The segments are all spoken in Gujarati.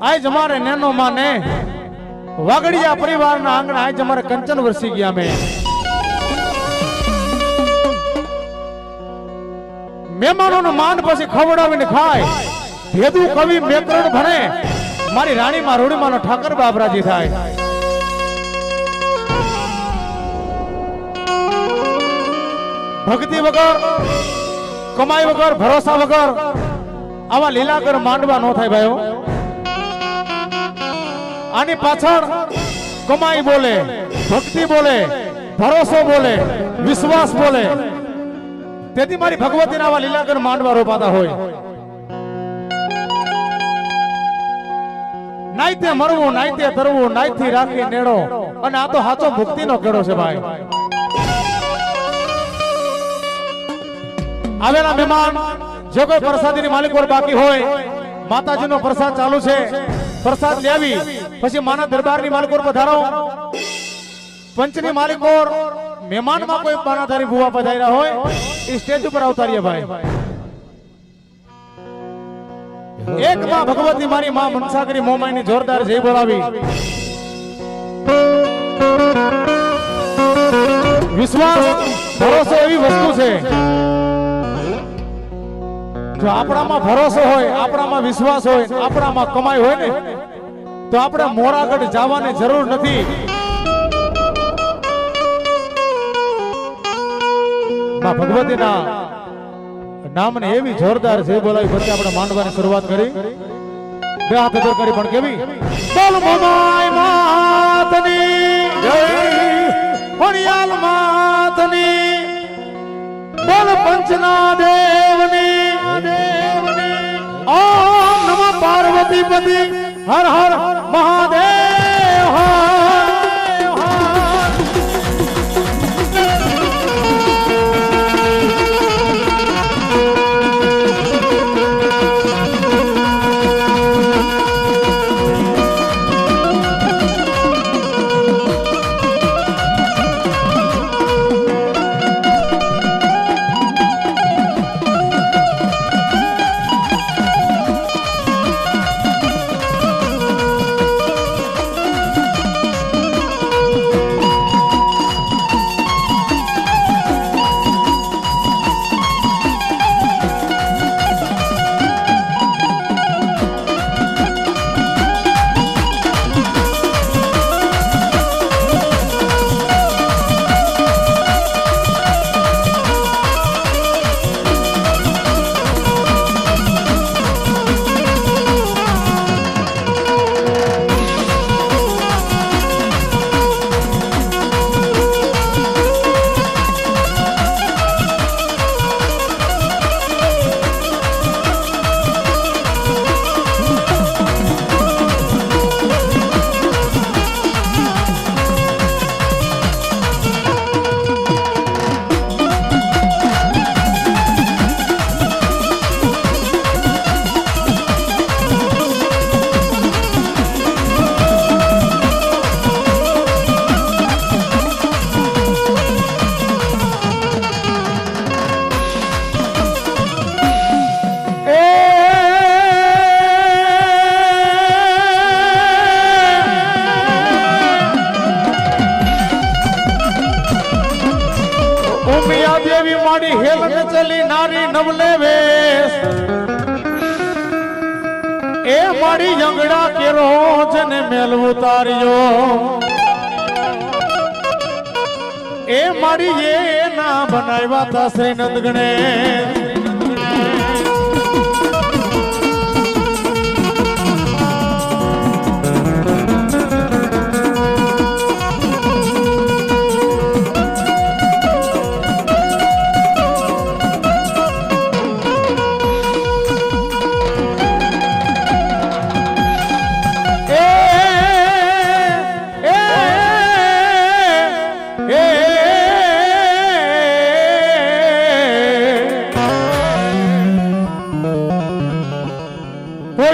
આજ અમારે નેનો માને વાગડિયા પરિવારના આંગણા આજ અમારે કંચન વરસી ગયા મેં મહેમાનોનું માન પછી ખવડાવીને ખાય ભેદુ કવિ મેકરણ ભણે મારી રાણી માં રોડીમાનો ઠાકર બાબરાજી થાય ભક્તિ વગર કમાઈ વગર ભરોસા વગર આવા લીલાકર માંડવા નો થાય ભાઈઓ આની પાછળ કમાઈ બોલે ભક્તિ બોલે ભરોસો બોલે વિશ્વાસ બોલે તેથી મારી ભગવતીના આવા લીલાકર માંડવા રોપાતા હોય નાઈતે મરવું નાઈતે તરવું નાઈથી રાખી નેડો અને આ તો સાચો ભક્તિનો કેડો છે ભાઈ આવેલા મહેમાન જો કોઈ પ્રસાદીની માલિક પર બાકી હોય માતાજીનો પ્રસાદ ચાલુ છે પ્રસાદ લેવી પછી માના દરબારની માલિક પર પધારો પંચની માલિક પર મહેમાનમાં કોઈ પાનાધારી ભુવા પધાર્યા હોય એ સ્ટેજ ઉપર અવતારીએ ભાઈ એક માં ભગવતી મારી માં મનસાગરી મોમાઈની જોરદાર જય બોલાવી વિશ્વાસ ભરોસો એવી વસ્તુ છે જો આપણામાં ભરોસો હોય આપણામાં વિશ્વાસ હોય આપણામાં કમાઈ હોય ને તો આપણે મોરાગઢ જવાની જરૂર નથી માં ભગવતીના નામને એવી જોરદાર છે બોલાવી પછી આપણે માંડવાની શરૂઆત કરી બે હાથ ઉપર કરી પણ કેવી બોલ મોમાઈ માતની જય હોણિયાલ માતની બોલ પંચના દેવની ઓમ નમઃ પાર્વતી પતિ હર હર મહાદેવ દેવી માડી હેલન ચલી નારી નવલે વેશ એ માડી જંગડા કેરો જને મેલ ઉતાર્યો એ માડી એ ના બનાવ્યા તા શ્રી નંદગણે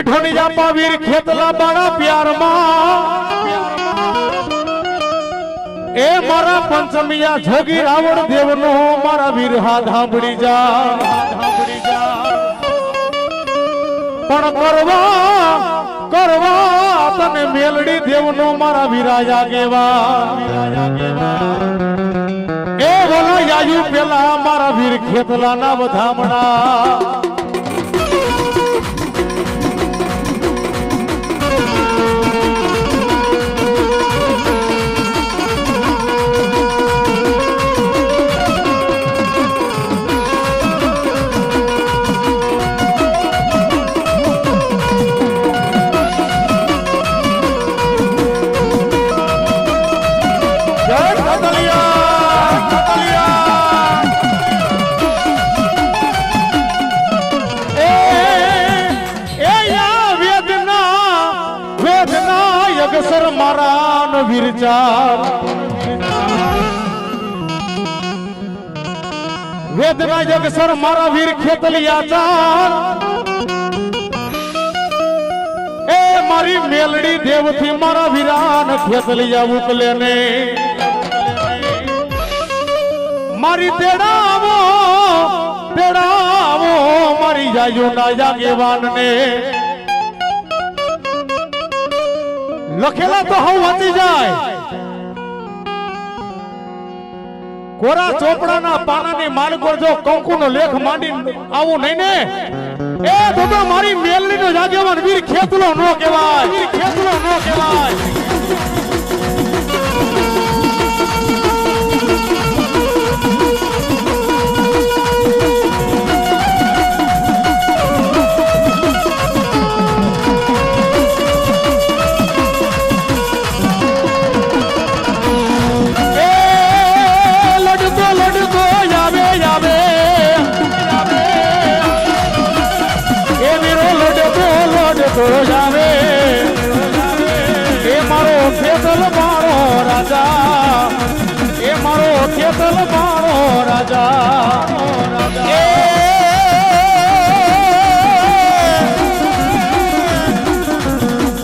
ઠોની જાપા વીર ખેતલા બાણા પ્યારમાં એ મારા પંચમિયા જોગી રાવણ દેવનો મારા વીર હાથ સાંભળી જા પણ કરવા મેલડી દેવનો મારા વિરાજા કેવા એ બોલો યાયુ પેલા મારા વીર ખેતલાના વધામણા વેદના જગસર મારા વીર ખેતલિયા ચાર એ મારી મેલડી દેવથી મારા વીરાન ખેતલિયા ઉકલે ને મારી તેડાવો મારી જાયો ના જાગેવાન ને લખેલા તો હું વાંચી જાય કોરા ચોપડાના પાનાની માલકોર જો કંકુનો લેખ માંડી આવું નહીં ને એ તો મારી મેલડીનો જાગેવાન વીર ખેતલો નો કહેવાય વીર ખેતલો નો કહેવાય ખેતલ મારો રાજા એ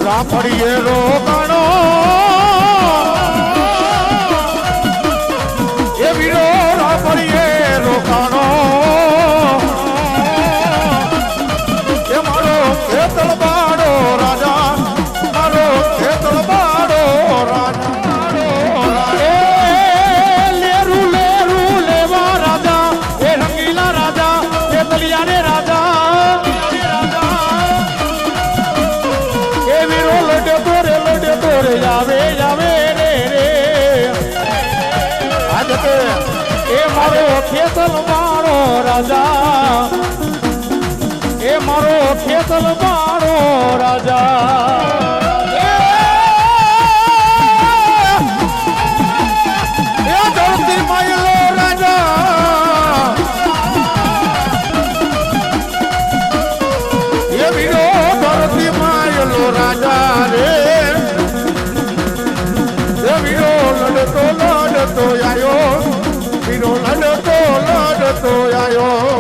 રાફડીએ રોકાણો એ વીરો રાફડીએ રોકાણો એ મારો ખેતલ બાળો રાજા મારો ખેતલ બાળો રાજા ખેતલ મારો રાજા એ મારો ખેતલ મારો રાજા એ ધરતી માયલો રાજા એ વીરો ધરતી માયલો રાજા રે એ વીરો લડતો આયો વીરો લડતો આયો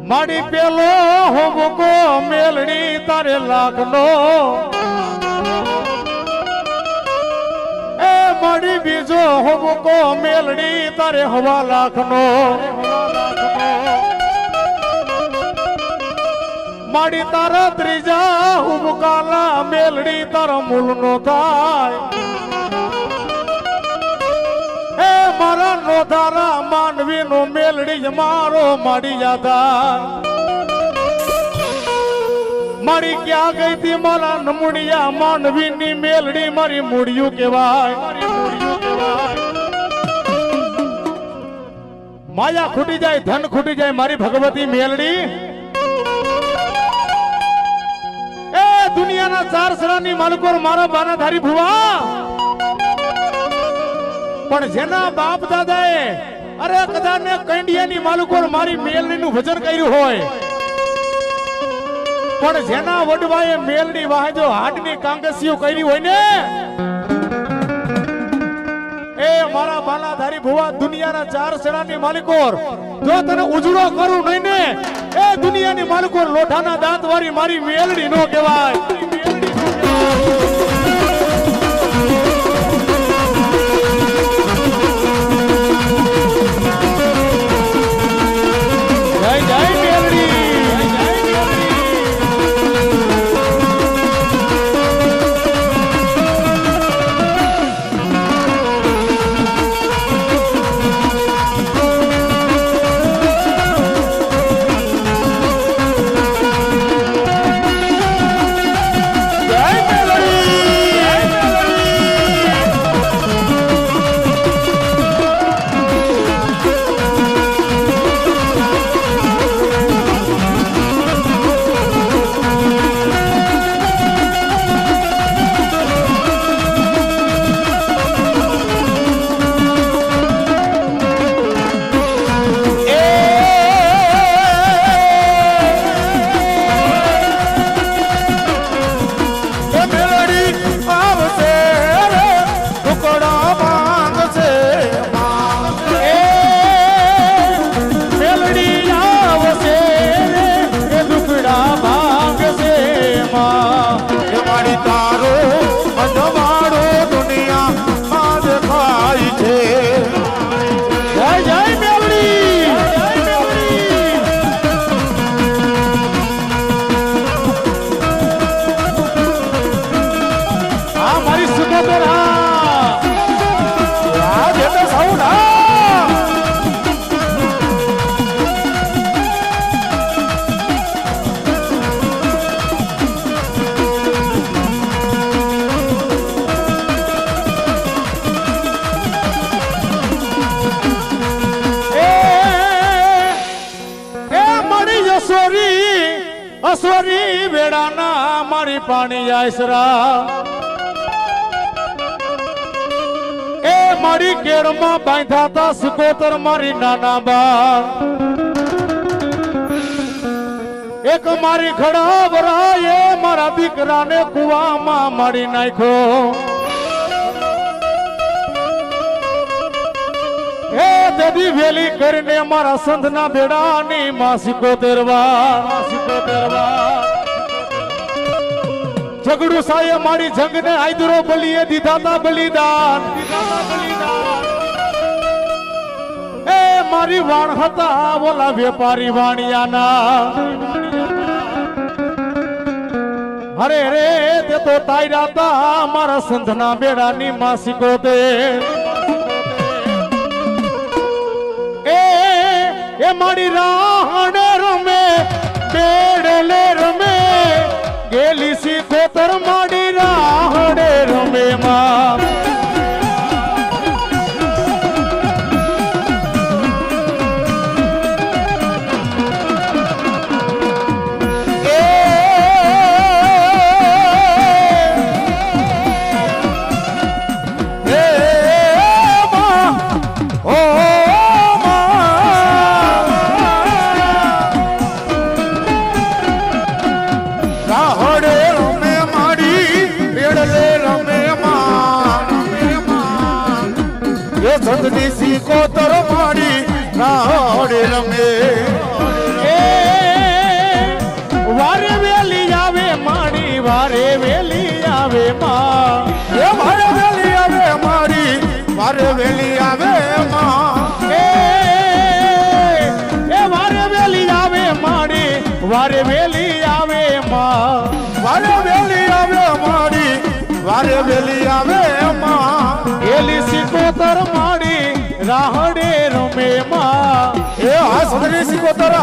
માડી પેલો હોમકો મેલડી તારે લાગનો એ માડી બીજો હોમકો મેલડી તારે હવા લાખનો માડી તારા ત્રીજા હુમકાલા મેલડી તારા મૂલનો થાય એ મારા નોધારા માનવી નો મેલડી મારો માડી જાતા મારી ક્યાં ગઈ તી મારા નમુડિયા માનવી ની મેલડી મારી મૂડિયું કહેવાય માયા ખૂટી જાય ધન ખૂટી જાય મારી ભગવતી મેલડી દુનિયાના ચાર સરાની માલકોર મારા બાનાધારી ભુવા પણ જેના બાપ દાદાએ અરે કદાચ કંડિયાની માલકોર મારી મેલડીનું ભજન કર્યું હોય પણ જેના વડવાએ મેલડી વાહજો હાડની કાંગસીઓ કરી હોય ને એ મારા બાનાધારી ભુવા દુનિયાના ચાર સરાની માલકોર જો તને ઉજળો કરું નહીં ને એ દુનિયાની માલકોર લોઠાના દાંત વાળી મારી મેલડી નો કહેવાય અસવરી વેડાના મારી પાણી આસરા એ મારી કેળમાં બાંધાતા સિકોતર મારી નાના બા એક મારી ખડાવરા એ મારા દીકરાને કુવામાં મારી નાખ્યો એ દદી વેલી કરીને મારા સંધના બેડાની માં સિકોતેરવા ઝઘડું સાયે મારી જંગને આયદરો બલીએ દીધા તા બલિદાન એ મારી વાણ હતા ઓલા વેપારી વાણિયાના અરે રે તે તો તાયરા તા મારા સંધના બેડાની માં સિકોતેર એ મારી રાહડે રમે બેડલે રમે ગેલી સિકોતર મારી રાહડે રમે માં સિકોતર મારી રાહડે રમે વારે વેલી આવે મારી વારે વેલી આવે માં એ વારે વેલી આવે મારી વારે વેલી આવે માં એ વારે વેલી આવે મારી વારે વેલી આવે માં વારે વેલી આવે મારી વારે વેલી આવે માં એલી સિકોતર મારી રાહડે રમે માં એ હાસરી સિકોતર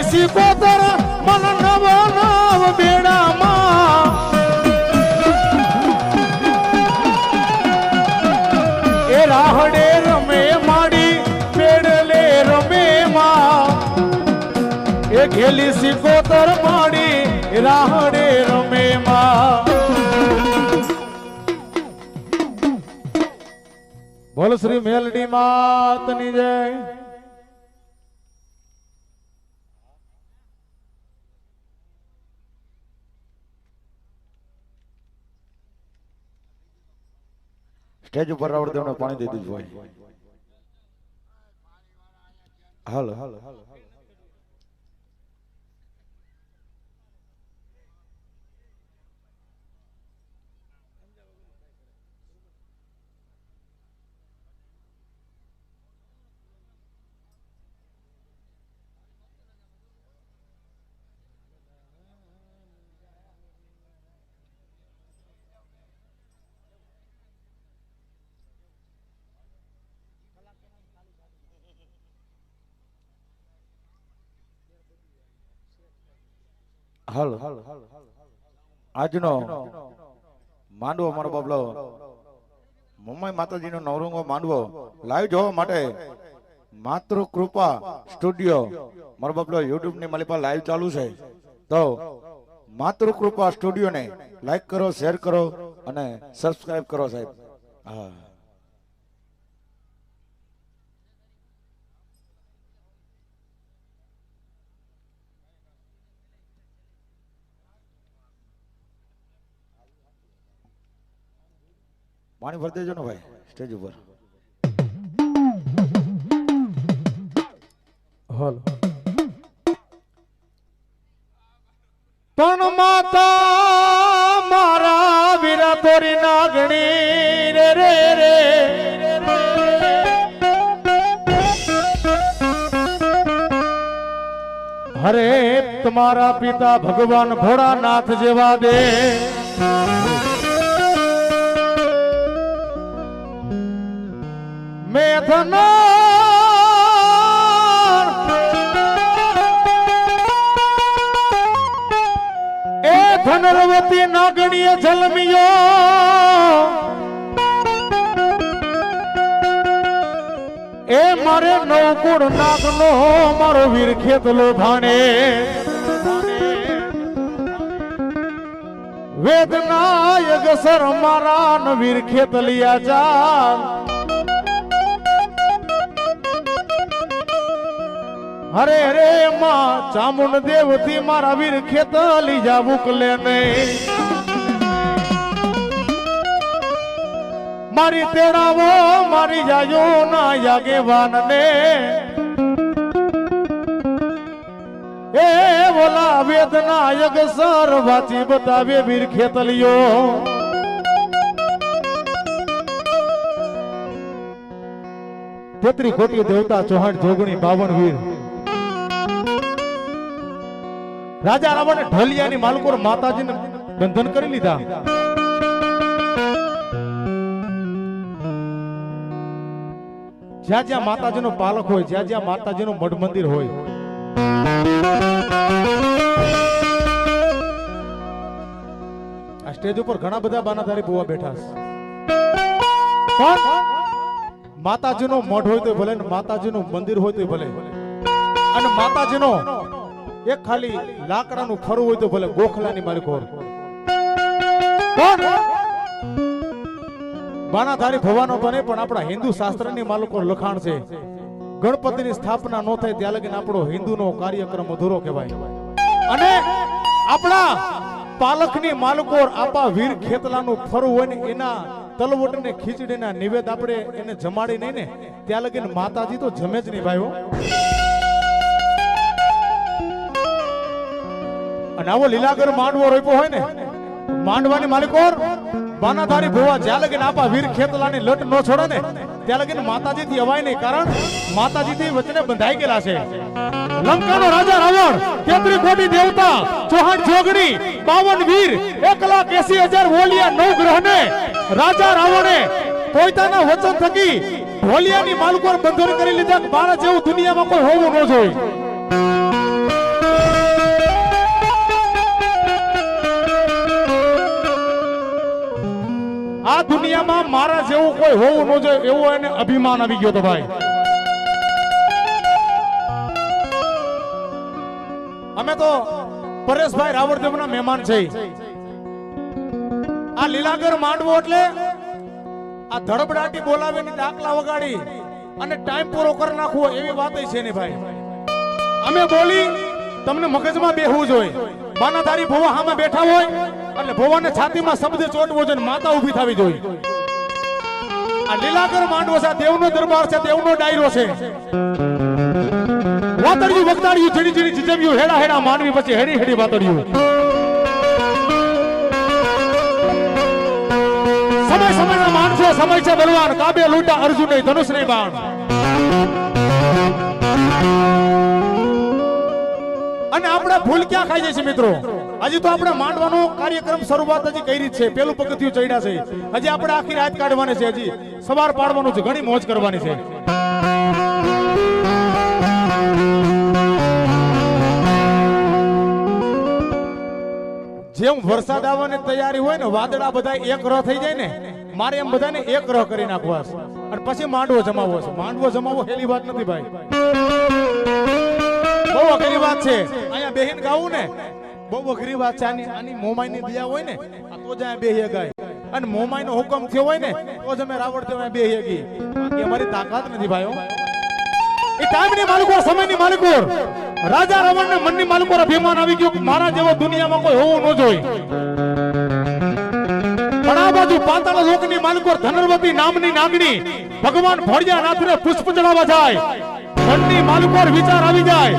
સિકોતર મન નવ નવ બેડામાં એ રાહડે રમે માડી બેડલે રમે માં એ ઘેલી સિકોતર માડી રાહડે રમે માં બોલ શ્રી મેલડી માતની જય સ્ટેજ ઉપર રાવણ પાણી દઈ દીધું હોય હાલ હાલ આજનો માંડવો મારો બાબલો મુંબઈ માતાજીનો નવરંગો માંડવો લાઈવ જોવા માટે માતૃ કૃપા સ્ટુડિયો મારો બાબલો યુટ્યુબ ની મારી પાસે લાઈવ ચાલુ છે, તો માતૃ કૃપા સ્ટુડિયો ને લાઈક કરો, શેર કરો અને સબસ્ક્રાઇબ કરો સાહેબ. હા પાણી ભરી દેજો ને ભાઈ સ્ટેજ ઉપર. હાલ પણ માતા મારા વીરા તોરી નાગણી રે રે રે હરે તમારા પિતા ભગવાન ભોળાનાથ જેવા દે ધનરવતી નાગણીય જલમિયો એ મારે નવકુળ નાગનો મારો વીર ખેતલો ભાણે વેદનાયક સર મારા વીર ખેતલિયા જા હરે હરે માં ચામુંડ દેવથી મારા વીર ખેતલી જાવું કલે નહીં મારી તેડાવો મારી જાયો ના યાગેવાન ને એ બોલા વેદનાયક સર વાંચી બતાવે વીર ખેતલિયો તેત્રી કોટી દેવતા ચૌહાણ જોગણી 52 વીર રાજા રાવણે ઢોલિયાની માલકોર માતાજીને બંધન કરી લીધા. જ્યાં જ્યાં માતાજીનો પાલક હોય, જ્યાં જ્યાં માતાજીનું મઠ મંદિર હોય, આ સ્ટેજ ઉપર ઘણા બધા બાનાધારી બુવા બેઠા છે. પણ માતાજીનો મઠ હોય તો ભલે, માતાજીનું મંદિર હોય તો ભલે, અને માતાજીનો એક ખાલી લાકડાનું ફરવું હોય તો ભલે, ગોખલાની માલિકોર પણ બાનાધારી ભવાનો બને પણ આપણા હિન્દુ શાસ્ત્રની માલિકોર લખાણ છે ગણપતિની સ્થાપના ન થાય ત્યાં લગીને આપણો હિન્દુનો કાર્યક્રમ અધૂરો કહેવાય. અને આપણા પાલખની માલિકોર આપા વીર ખેતલાનું ફરવું હોય ને એના તલવટને ખીચડીના નિવેદ આપણે એને જમાડી નહીં ને ત્યાં લગીને માતાજી તો જમે જ નહીં ભાઈઓ. અને આવો લીલાગર માંડવો રોપ્યો હોય ને, માંડવાની માલિકોર બાનાધારી ભુવા જ્યાં લગીને આપા વીર ખેતલાની લટ ન છોડે ને ત્યાં લગીને માતાજી થી અવાય નહીં, કારણ માતાજી થી વચને બંધાઈ ગયેલા છે. લંકાનો રાજા રાવણ, 33 કોટી દેવતા, ચૌહાણ જોગણી, 52 વીર, 1,80,000 વોલિયા, 9 ગ્રહને રાજા રાવણે પોતાના વચન થકી ઢોલિયાની માલકોર બંધન કરી લીધા. મારા જેવું દુનિયામાં કોઈ હોવું ન જોઈએ. આ દુનિયામાં મારા જેવું કોઈ હોવું ન જોઈએ એવો એને અભિમાન આવી ગયો તો ભાઈ. અમે તો પરેશભાઈ રાવળદેવના મહેમાન છે. આ લીલાગર માંડવો એટલે આ ધડબડાટી બોલાવીને ડાકલા વગાડી અને ટાઈમ પૂરો કરી નાખવો એવી વાત છે ને ભાઈ. અમે બોલી તમને મગજમાં બેહવું જોઈએ. બાનાધારી ભુવા હામાં બેઠા હોય એટલે ભુવાને છાતીમાં શબ્દ ચોટવો જોઈએ, માતા ઊભી થવી જોઈએ. આ લીલાગર માંડવો છે, દેવનો દરબાર છે, દેવનો ડાયરો છે. વાતડિયું વગદાડિયું જીડી જીડી જીજવ્યું હેડા હેડા માનવી પછી હેડી હેડી વાતડિયું. સમય સમયના માણસો, સમય છે બલવાન, કાબે લૂંટા અર્જુન નહીં, ધનુષ નહીં બાણ. અને આપણે ભૂલ ક્યાં ખાઈ જાય છે મિત્રો? હજી તો આપણે માંડવાનો કાર્યક્રમ શરૂઆત હજી કરી છે, પેલું પગથિયું ચડ્યા છે. હજી આપણે આખી રાત કાઢવાની છે, હજી સવાર પાડવાનું છે, ઘણી મોજ કરવાની છે. જેમ વરસાદ આવવાની તૈયારી હોય ને, વાદળા બધા એક રહ થઈ જાય ને, મારે એમ બધાને એક રહ કરી નાખવા છે અને પછી માંડવો જમાવવો છે. માંડવો જમાવવો હેલી વાત નથી ભાઈ, બહુ અઘરી વાત છે. અહીંયા બેહીન ગાવું ને બહુ અઘરી વાત છે. આની મોમાઈની દયા હોય ને તો જ અહીંયા બેહી ગાય, અને મોમાઈનો હુકમ થયો હોય ને તો જ અમે રાવણ દેવ બેહી ગઈ. બાકી અમારી તાકાત નથી ભાઈઓ. એ ટાઈમની માલિકોર, સમયની માલિકોર, રાજા રાવણના મનની માલિકોર અભિમાન આવી ગયું કે મારા જેવો દુનિયામાં કોઈ હોવું ન જોઈએ. પણ આ બાજુ પાતાળ લોકની માલિકોર ધનરવતી નામની નાગણી ભગવાન ભોળિયાનાથને પુષ્પ ચડાવવા જાય. મનની માલિકોર વિચાર આવી જાય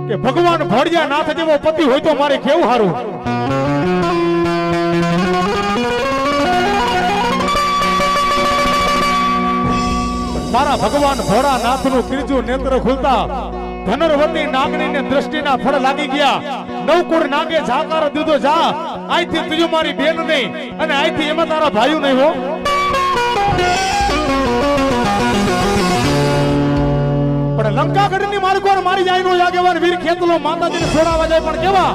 કે ભગવાન ભોળિયાનાથ જેવો પતિ હોય તો મારે કેવું સારું. મારા ભગવાન ભોળાનાથનું ત્રીજું નેત્ર ખુલતા ધનરવતી નાગણીને દ્રષ્ટિના ફળ લાગી ગયા. નવકુળ નાગે જાકાર દીધો, જા આઈથી તુજો મારી બેન નહીં અને આઈથી એમાં તારા ભાઈઓ નહીં હો. પણ લંકાગઢની માર્ગોર મારી જાય નો આગેવાન વીર ખેતલો માતાજીને છોડાવવા જાય પણ કેવા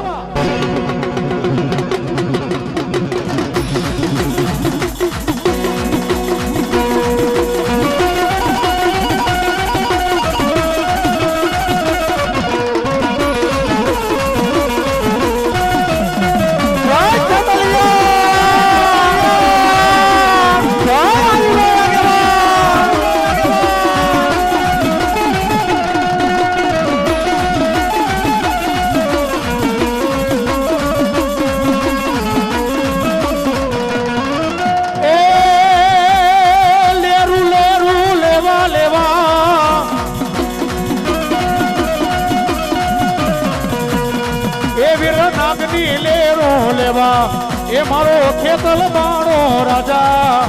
એ મારો ખેતલ બાણો રાજા,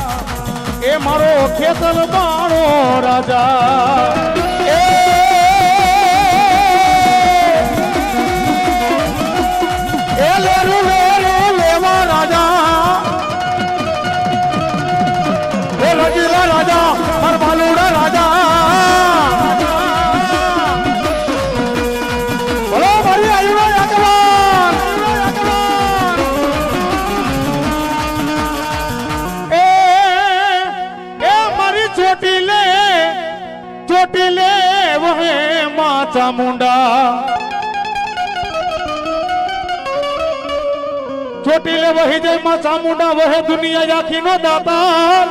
એ મારો ખેતલ બાણો રાજા. એ લેરું લેરું લેવા રાજા, એ રજીલા રાજા, હરમાલુડા રાજા. બોલો મારી આયુડા આગેવાન. ચોટીલે વહે માં ચામુંડા, ચોટીલે વહી જાય માં ચામુંડા, વહે દુનિયા આખી નો દાતા.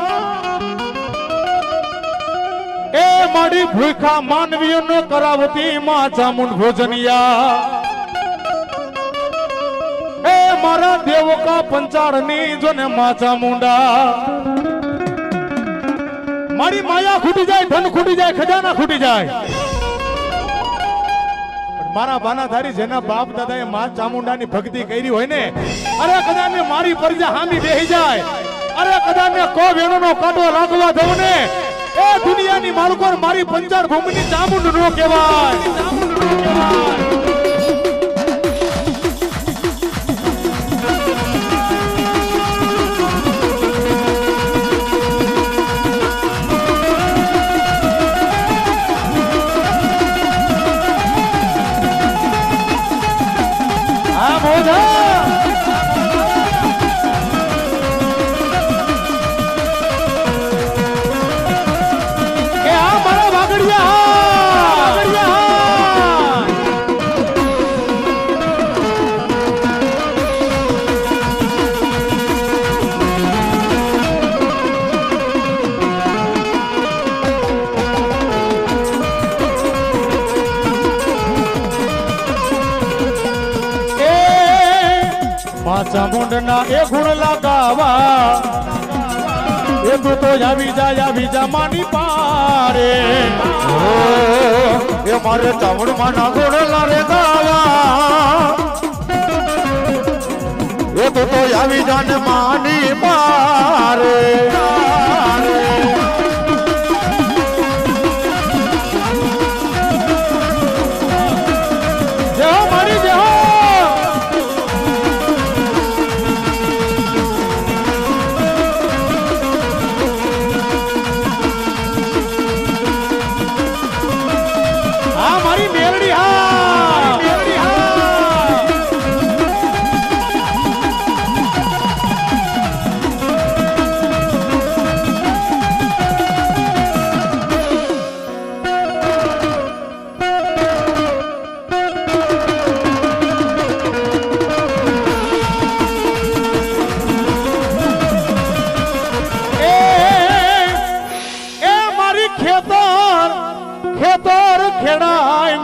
એ મારી ભૂખા માનવીઓ નો કરાવતી માં ચામુંડ ભોજનિયા. એ મારા દેવકા પંચાળની જોને માં ચામુંડા. મારી માયા ખૂટી જાય, ધન ખૂટી જાય, ખજાના ખૂટી જાય. મારા બાનાધારી જેના બાપ દાદાએ માં ચામુંડાની ભક્તિ કરી હોય ને, અરે કદાચ મારી પરજા હામી બેહી જાય, અરે કદાચ કો વેણોનો કાંટો લાગવા દઉં ને, એ દુનિયાની માલકોર મારી પંચાળ ભૂમિની ચામુંડ નો કહેવાય. ચામુંડના એ ગુણ લગાવા, એ તું તો આવી જા માની પારે. એ મારે ચામુંડમાં ના ગુણ લારે ગાવા, એ તું તો આવી જાને માની પારે. જય હો મારી જય હો.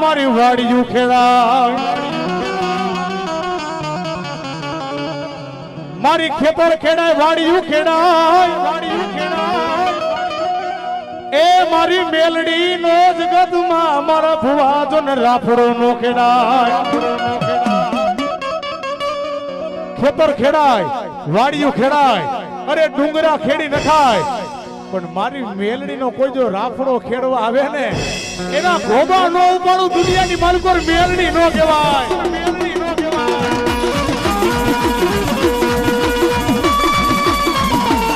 મારી વાડિયું ખેડાય મારી ખેતર ખેડાય વાડિયું ખેડાય એ મારી મેલડી નો જગતમાં મારા ભુવાજો ને રાફડો નો ખેડાય ખેતર ખેડાય વાડિયું ખેડાય અરે ડુંગરા ખેડી નખાય પણ મારી મેલડી નો કોઈ જો રાફડો ખેડવા આવે ને એના ગોબા નો ઉપાડું દુનિયાની માલકોર મેલડી નો કહેવાય મેલડી નો કહેવાય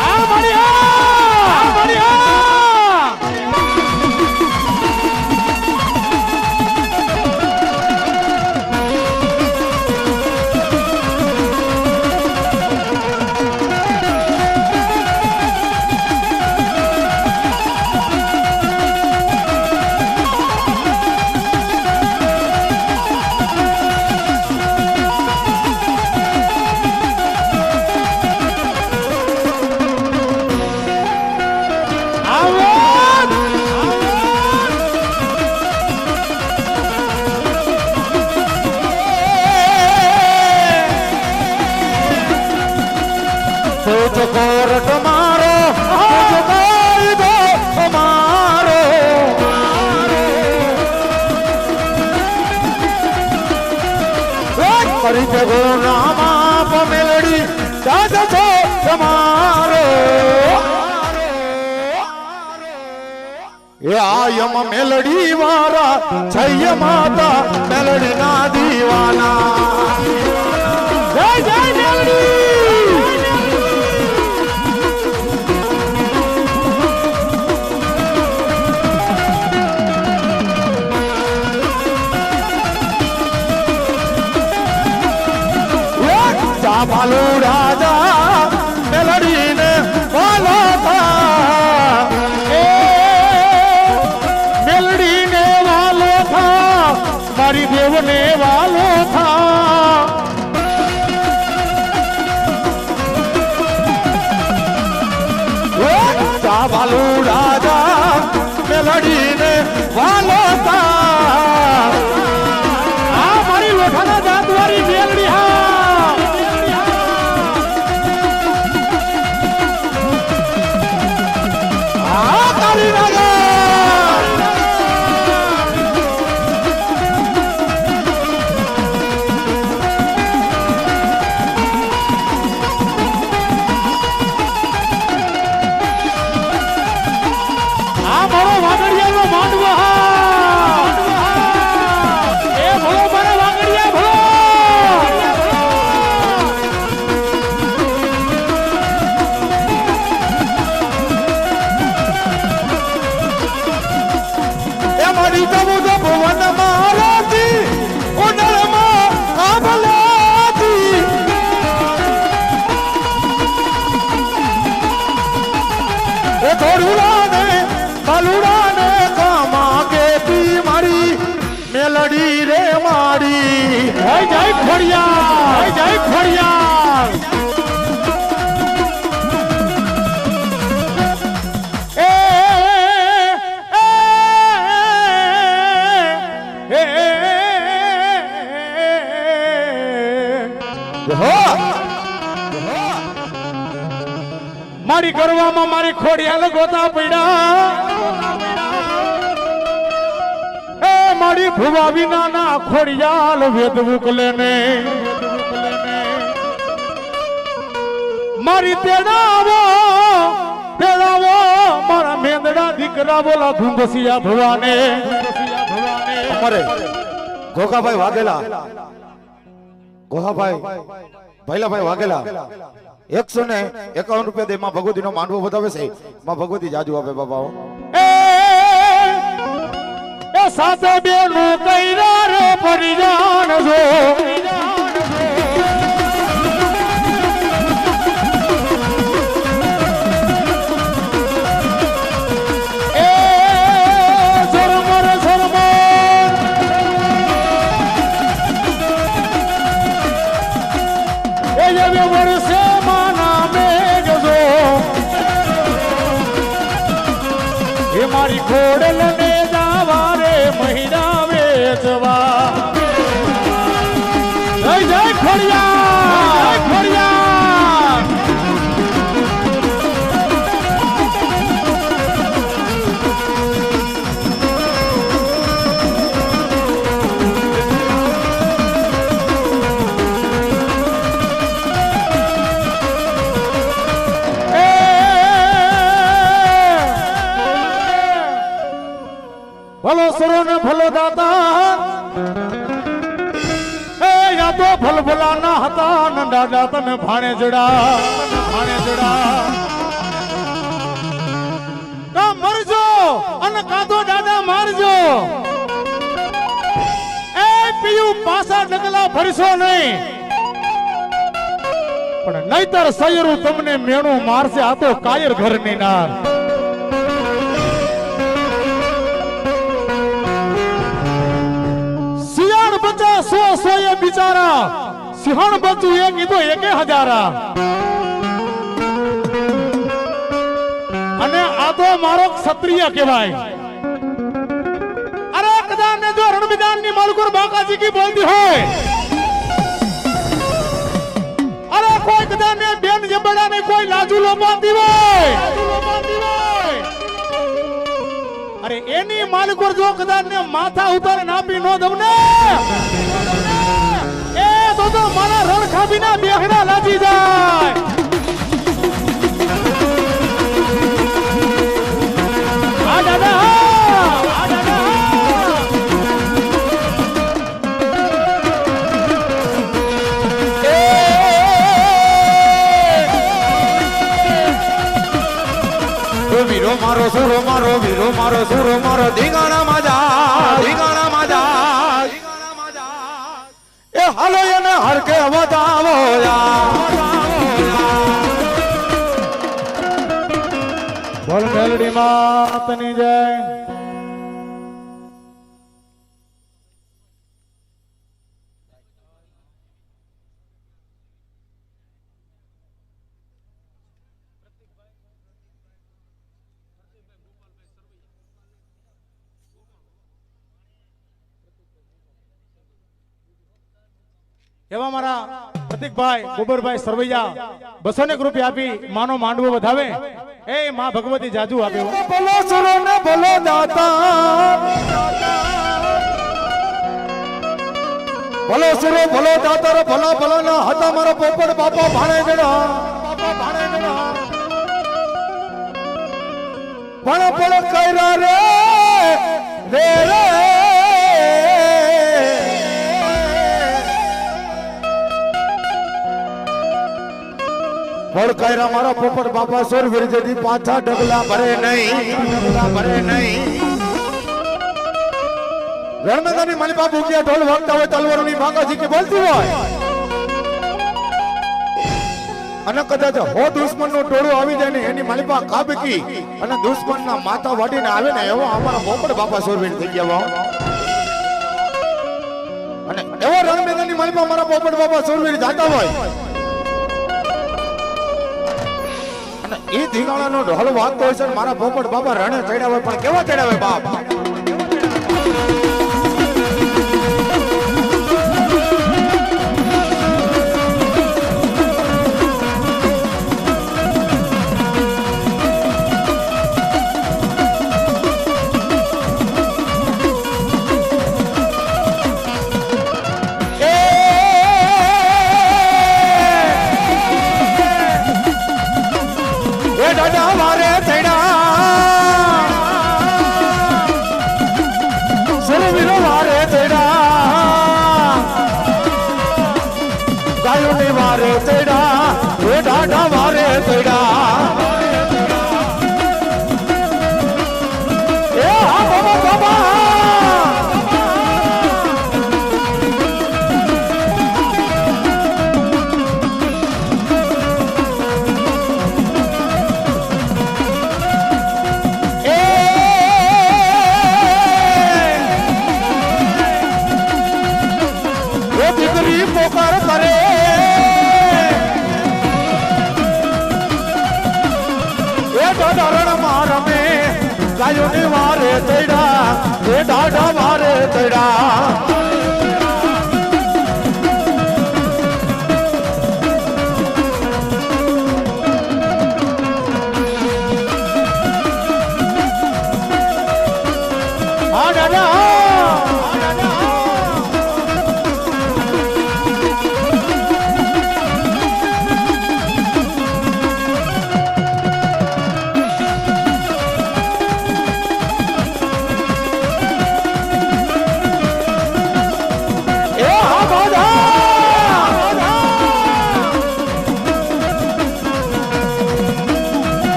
આ મારી કોરટ મારો કાયદો મારો કરી જગો નામ મેલડી દાદ છો તમારો એ આયમ મેલડી વાળા છૈય માતા મેલડી ના દીવાના જય જય મેલડી ભાલુ રાજા મેલડી ને વાલો થા એ મેલડી ને વાલો થા મારી દેવ ને વાલો થા ભાલુ રાજા મેલડી ને વાલો થા આ મારી લોઠાના જાતવારી મેલડી હા મેલડી રે મારી જય જય ખોડિયાર જય જય ખોડિયાર મારી કરવામાં મારી ખોડિયાલ ગોતા પડ્યા મારી ભુવા વિના ના ખોડિયાલ વેદ ઉકલે ને મારી તેડાવો મારા મેંદડા દીકરા બોલા ધુંગસિયા ભવાને અમારે ગોખાભાઈ વાઘેલા ગોહાભાઈ ભૈલાભાઈ વાઘેલા 151 રૂપિયા દે માં ભગવતી નો માંડવો બતાવે છે માં ભગવતી જાજુ આપે બાબાઓ સાથે બેનું કૈરા રે પરિજાન જો એ ઝરમર એ જે વર્ષે માના મેઘ જો એ મારી ખોડલ ને મહિના વે વેચવા જય જય ખોડિયાર જય ખોડિયાર ભલો સરો ને ભલો દાતા એ યાદો ભલ ભલાના હતા નંદા દાતા ને ભાણે જડા કા મરજો અને કાદો દાદા મારજો એ પીયું પાસા ડગલા ભરશો નહીં પણ નહીતર સયરું તમને મેણું મારશે આ તો કાયર ઘર ની નાર સો એ બિચારા સિંહણ બચ્યું એ કીધું 1000 અને આ તો મારો ક્ષત્રિય કહેવાય અરે કદાચ ને જો રણમિદાન ની માલકુર બાકાજી કી બોલતી હોય અરે કોઈ કદાચ ને બેન જબડા ને કોઈ લાજુ લોપાતી હોય અરે એની માલકુર જો કદાચ ને માથા ઉતારે નાપી નો દઉં ને એ તો મારા રણ ખાબીના બેહડા લાજી જાય આ દાદા વીરો મારો સુરો મારો વીરો મારો સુરો મારો ધીંગાણા માજા એ હાલો એને હરકે વધાવો બોલ મેલડી માતની જય એવા મારા પ્રતિકભાઈ ગોબરભાઈ સરવૈયા 200 રૂપિયા આપી માનો માંડવો વધાવે એ માં ભગવતી જાજુ આપે બોલો સુરો ને બોલો દાતા બોલો સુરો બોલો દાતા ભલા ભલા ના હતા મારા પોપટ બાપા ભાણે જણા પણ કર્યા રે રે રે કાયરા મારા પોપટ બાપા સોરવીર જેથી પાછા ડગલા ભરે નહીં રણમેદાની માલિપા ભૂખ્યા ઢોલ વાગતા હોય તલવારોની ભાગાજી કે બોલતી હોય અને કદાચ હો દુશ્મનનું ટોળું આવી જાય ને એની માલિપા કાબકી અને દુશ્મનના માથા વાટીને આવે ને એવો અમારા પોપટ બાપા સોરવીર થઈ ગયા અને એવો રણમેદાની માલિપા મારા પોપટ બાપા સોરવીર જાતા હોય એ ધીંગાણાનો ઢોલ વાગતો હોય છે મારા પોપટ બાપા રણે ચડ્યા હોય પણ કેવા ચડ્યા હોય બાપ ગાયો ને વારે તૈડા એ ડાઢા વારે તૈડા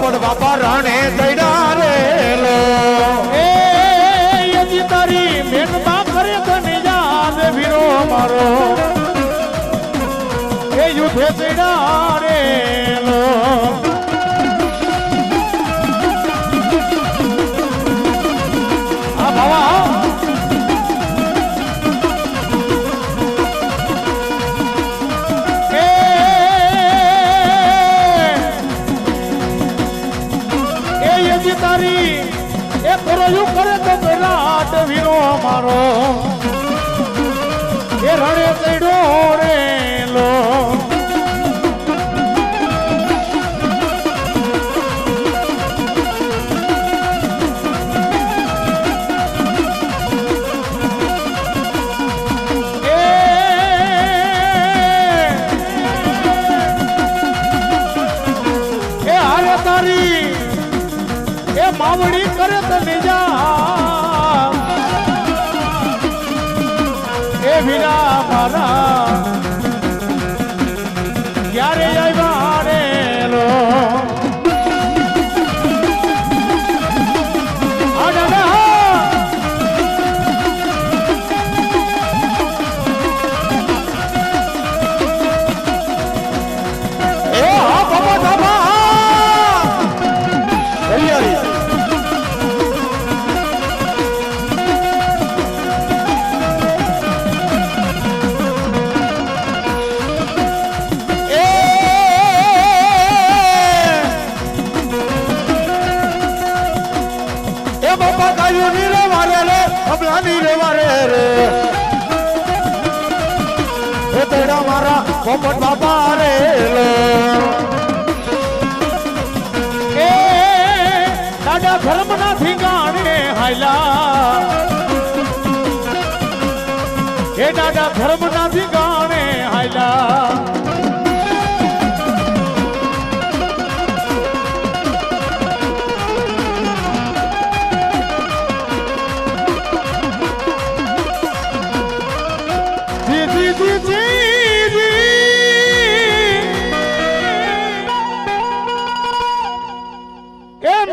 પોપટ બાપા રાણે ચડ્યા રે લો એ યજી તારી મેનતા કરે તને યાદ વીરો મારો એ યુધે ચડ્યા રે લો આ બાવા તારી એ કરોયું કરે તો પેલા વીરો મારો એ રણે ચડ્યો રે લો એ હારે તારી એ માવડી કરે તને જા એ વીરા મારા ક્યારે આવ્યા રે લો પોપટ બાપા રે લો એ દાદા ધર્મ ના થીગાણે હાયલા એ દાદા ધર્મ ના થીગાણે હાયલા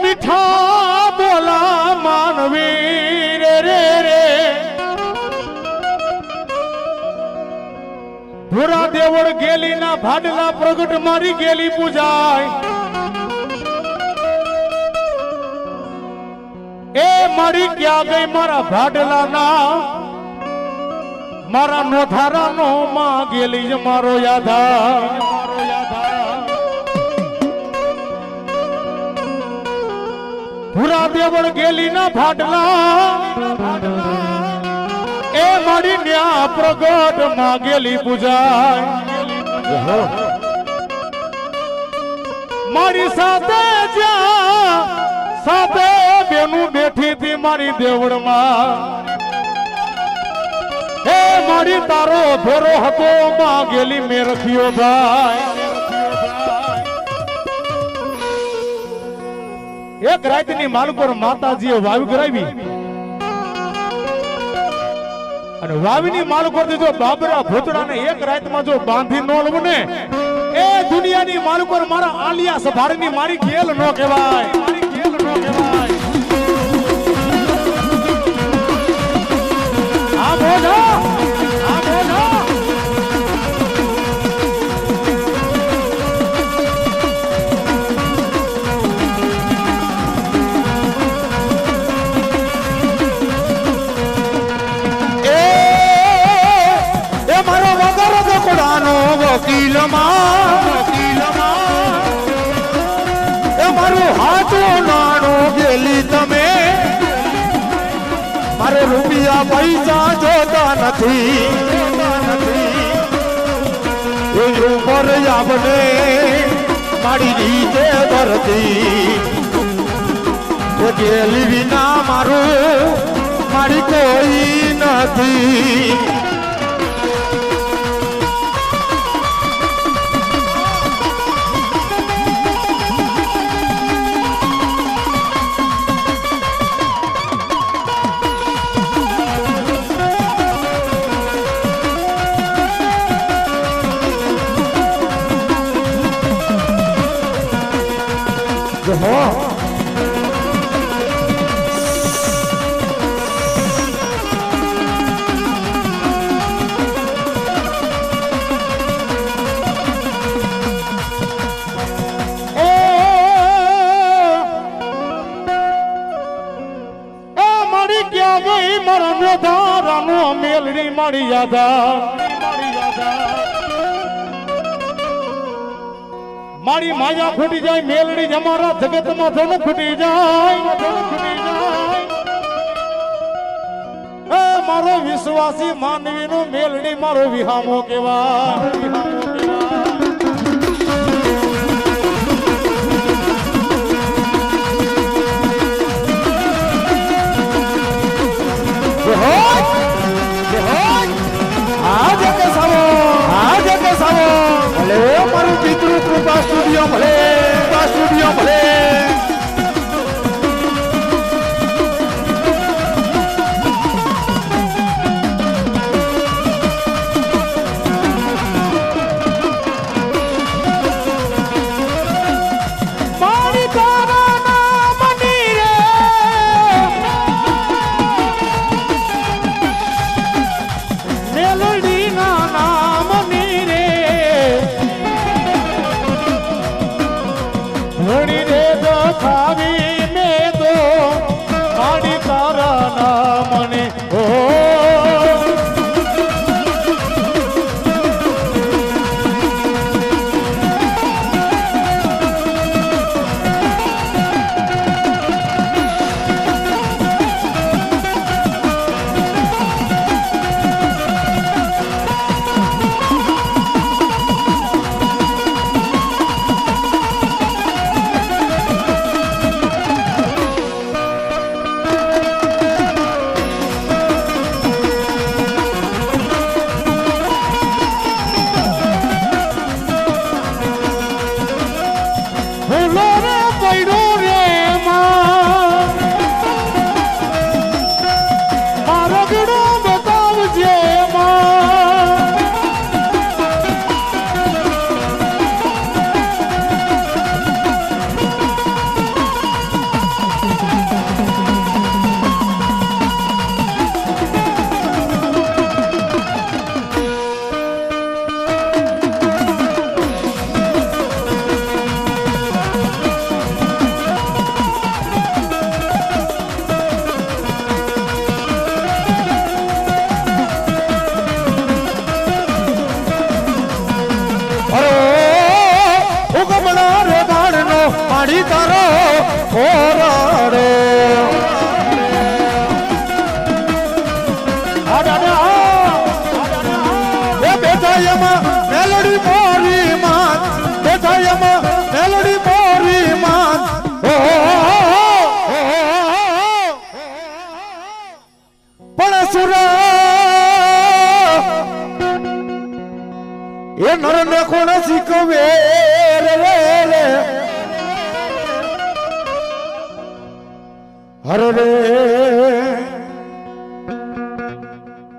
મીઠા બોલા માનવી રે રે રે ભૂરા દેવળ ગેલી ના ભાડલા પ્રગટ મારી ગેલી પૂજાય એ મારી ક્યાં ગઈ મારા ભાડલા ના મારા નોથારા નો માં ગેલી જ મારો યાદા ભૂરા દેવળ ગેલી ના ભાડલા એ મારી ન્યા પ્રગટ માં ગેલી પૂજાય મારી સાથે જ્યાં સાથે બેનું બેઠી હતી મારી દેવળ માં એ મારી તારો ફેરો હતો માં ગેલી મેં રખ્યો ભાઈ એક રાતની માલકોર માતાજીએ વાવી કરાવી અને વાવીની માલકોર જો બાબરા ભૂતડાને એક રાતમાં જો બાંધી ન લઉં ને એ દુનિયાની માલકોર મારા આલિયા સભારની મારી ખેલ ન કહેવાય મારી ખેલ ન કહેવાય આ બોલો આ બોલો મારું હાથું નાણું ગેલી તમે મારે રૂપિયા પૈસા જોતા નથી ઉપર આપને મારી રીતે ભરતી ગેલી વિના મારું મારી કોઈ નથી મેલડી મારી યાદા મારી માયા ખૂટી જાય મેલડી અમારા જગતમાં ધન ખૂટી જાય એ મારો વિશ્વાસી માનવીનો મેલડી મારો વિહામો કેવા મારું પિતૃ કૃપા સ્ટુડિયો ભલે માડી તારો ખોરાડે બેઠાયમાં મેલડી મોરી માત બેઠાયમાં મેલડી મોરી માત પણ સુરા એ નરને કોણ શીખવે રે હરે રે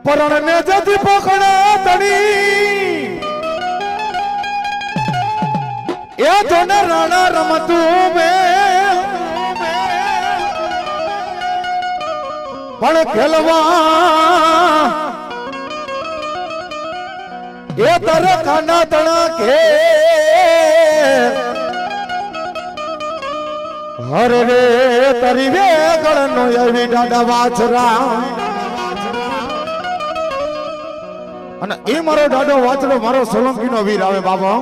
પરણ ને જતી પકડા તણી એ તો ને રાણા રમતું મે પણ ખેલવા એ તારે કાના તણા કે હરે રે તરી વેગળ નો એવી દાડા વાછરા અને એ મારો દાડો વાછડો મારો સોલંકી નો વીર આવે બાબા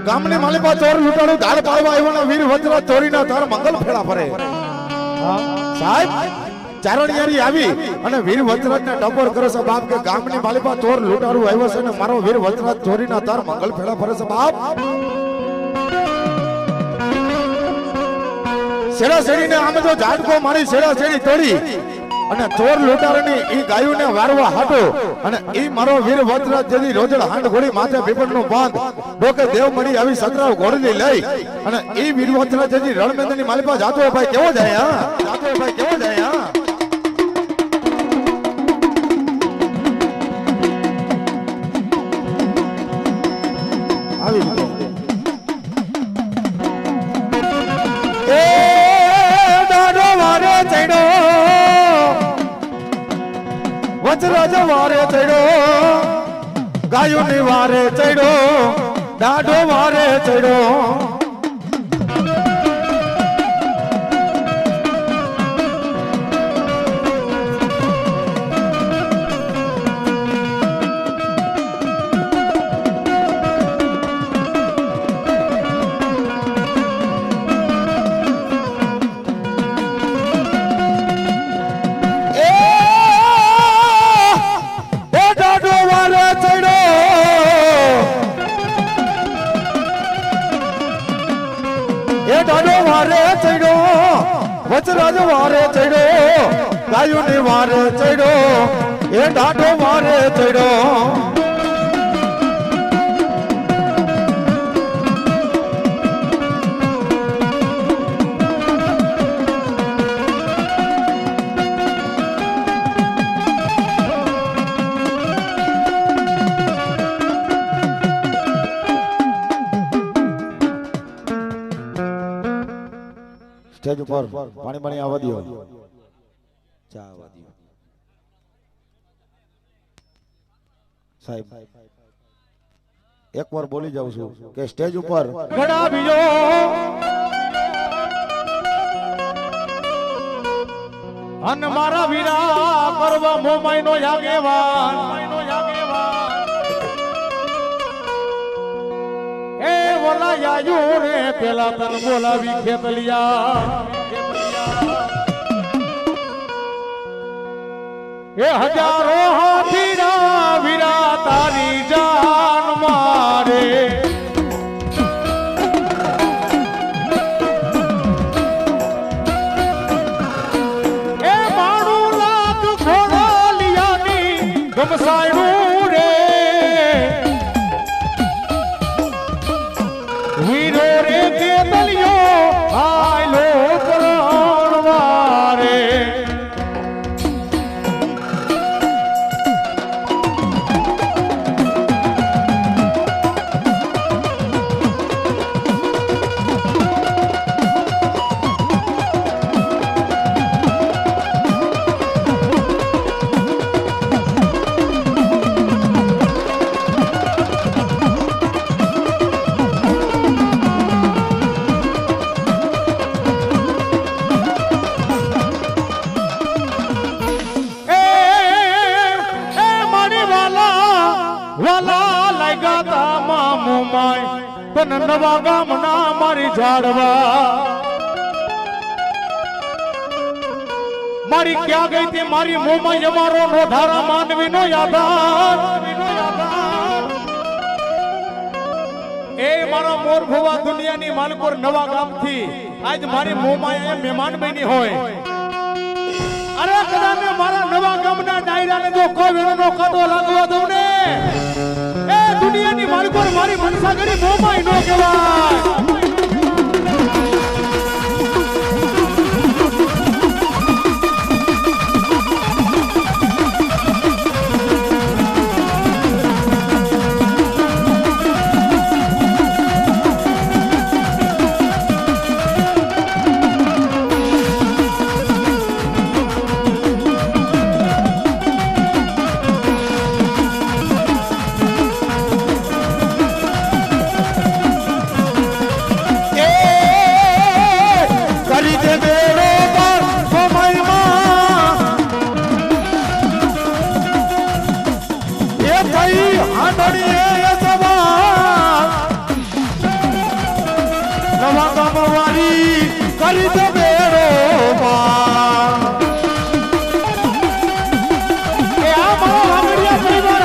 ગામની માલિકા ચોર લૂંટાણું ધાડ પાડવા આવ્યો વીર વચરા ચોરીના તાર મંગલ ફેરા ફરે સાહેબ ચારણિયારી આવી અને વીર વચરાજ ને ટપોર કરે છે બાપ કે ગામની માલિકા ચોર લૂંટાણું આવ્યો છે ને મારો વીર વચરાજ ચોરીના તાર મંગલ ફેરા ફરે છે બાપ શેડા શેડીને આમે તો ઝાડકો મારી શેડા શેડી તોડી અને ચોર લૂંટારાની ઈ ગાયોને વારવા હાટો અને ઈ મારો વીર વચરાજ જેની રોજડ હાંડ ઘોડી માથે પીપળનો બાંધ ડોકે દેવ મળી આવી સતરાવ ઘોડી લઈ અને ઈ વીર વચરાજ જેની રણમેદની માલિકા જાતો ભાઈ કેવો જાય હા જાતો ભાઈ કેવો જાય હા આવી વચરાજ વારે ચડ્યો ગાયોની વારે ચડ્યો દાઢો વારે ચડ્યો વચરાજ વારે ચડ્યો ગાયોની વારે ચડ્યો એ ડાઢો વારે ચડ્યો સ્ટેજ ઉપર પાણી પાણી આવવા દો ચા આવવા દો સાહેબ એકવાર બોલી જાઉં છું કે સ્ટેજ ઉપર ઘડા બીજો અન મારા વીરા કરવા મોમાઈનો યાગેવાન એ વલા યાયુ રે પેલા તન બોલાવી ખેતલિયા એ હજારો હાથીરા વીરા તારી જાન મારે એ 92 લાખ ઘોડા લિયાની ગમસાયનું રે વીરો રે ખેતલિયો આયલો પરણવારે વાલા લાગ્યા તા મામુ માય તન નવા ગામના મારી ઝાડવા મારી ક્યાં ગઈ તે મારી મોમાઈ અમારો નોધારા માનવીનો યાદાર એ મારા મોર ભુવા દુનિયાની માલકોર નવા ગામથી આજ મારી મોમાઈ મહેમાન બની હોય અરે કદાચ મારા નવા ગામના ડાયરાને જો કોઈ વેણનો કાદો લાગવા દઉં ને એ દુનિયાની માલકોર મારી મનસાગરી મોમાઈ નો કહેવાય કરી દે બેડો એ આ મારો વાગડિયા પરિવાર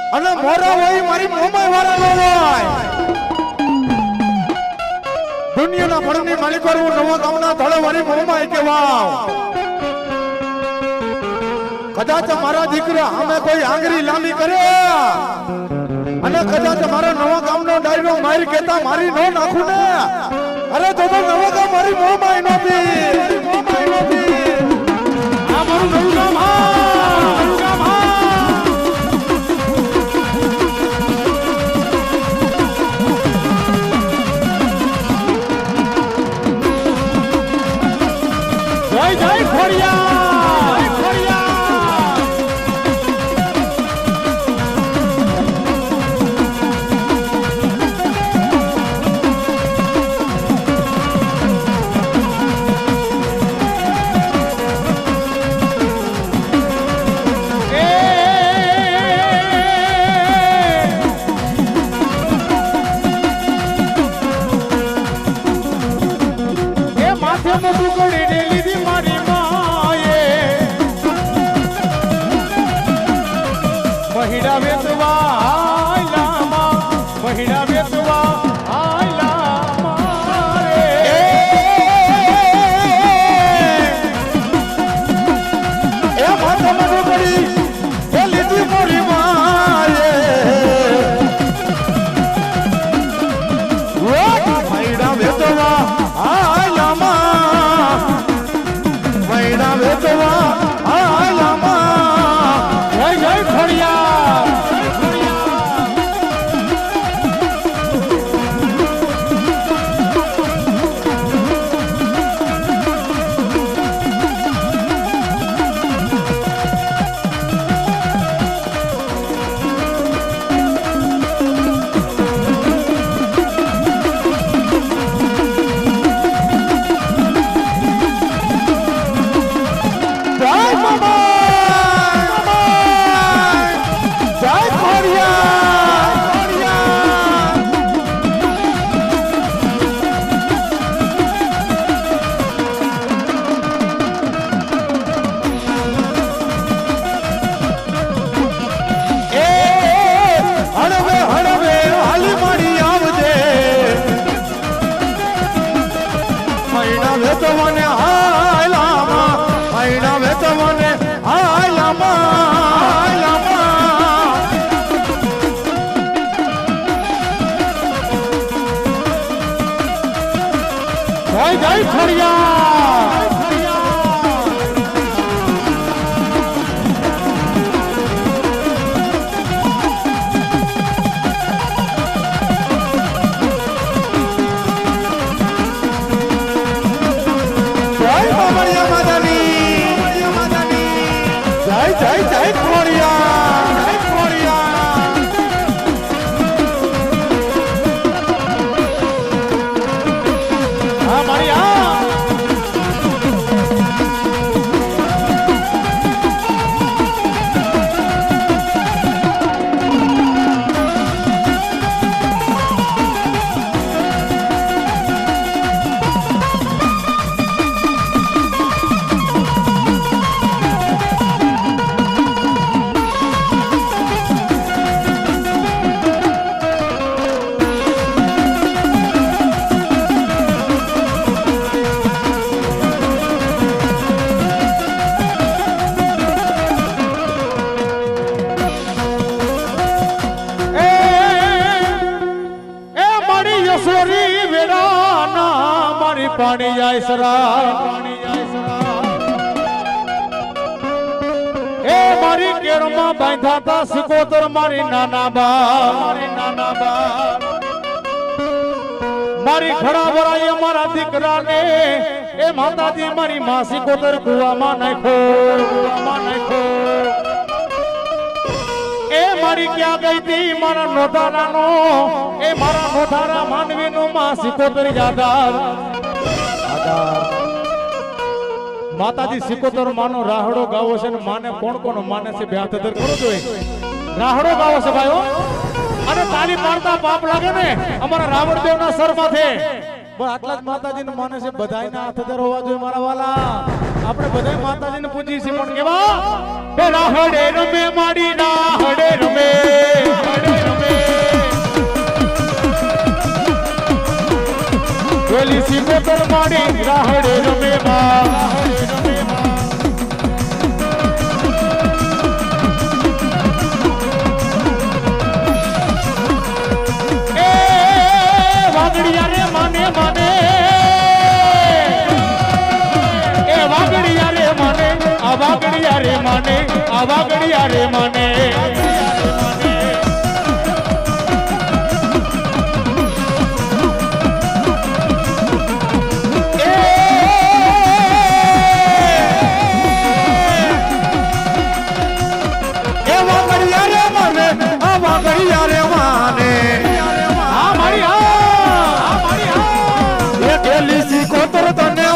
અને મોરા હોય મારી મોમાઈ વાળા નો હોય દુનિયાના ફળની માલિકો હું નવા ગામના ધડે મારી મોમાઈ કેવાવ કદાચ મારા દીકરા અમે કોઈ આંગળી લાંબી કરે અને કદાચ મારા નવા ગામનો ડાયરો મારી કેતા મારી નો નાખું ને અરે તો નવા ગામ મારી મોમાઈ નહોતી આ મારું નવું ગામ જય જય ખોડિયા મહિડા વેચવા પાણી જાય સરા એ મારી કેરમાં બાંધા તા સિકોતર મારી નાના બા મારી ખડા ભરાય મારા દીકરાને એ માતાજી મારી માં સિકોતર કુવામાં નાખો એ મારી ક્યાં ગઈ તી મારા નોધારાનો એ મારા નોધારા માનવીનું માં સિકોતર યાદાર માતાજી સિકોતર માનો રાહડો ગાવો છે ને માને કોણ કોણ માને છે બે હાથ દર કરો જોઈએ રાહડો ગાવો છે ભાઈઓ અને તાલી પાડતા પાપ લાગે ને અમારા રાવણદેવ ના સર માથે પણ આટલા જ માતાજીને માને છે બધાયના હાથ દર હોવા જોઈએ મારા વાલા આપણે બધાય માતાજીને પૂજીએ છીએ પણ કેવા રાહડે રમે માડી રાહડે રમે રમાડી રાહડે રમે માં એ વાગડિયા રે માને માને એ વાગડિયા રે માને આ વાગડિયા રે માને આ વાગડિયા રે માને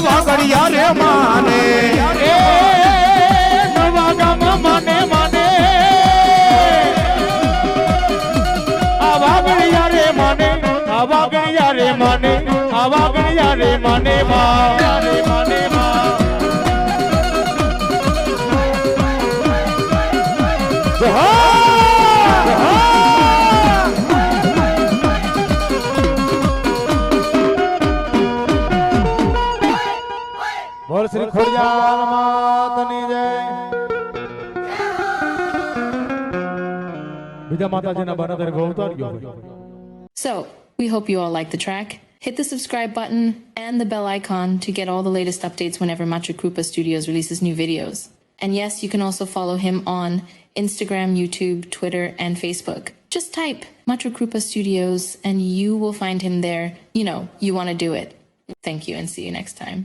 વાગડિયા રે માને એ નવા ગામ માને માને આ વાગડિયા રે માને આ વાગડિયા રે માને આ વાગડિયા રે માને માને બોલ શ્રી ખોડિયાર માતની જય બીજા માતાજીના બનાદર ગૌતર ગયો. So, we hope you all like the track. Hit the subscribe button and the bell icon to get all the latest updates whenever Matra Krupa Studios releases new videos. And yes, you can also follow him on Instagram, YouTube, Twitter, and Facebook. Just type Matra Krupa Studios and you will find him there. You know, you want to do it. Thank you and see you next time.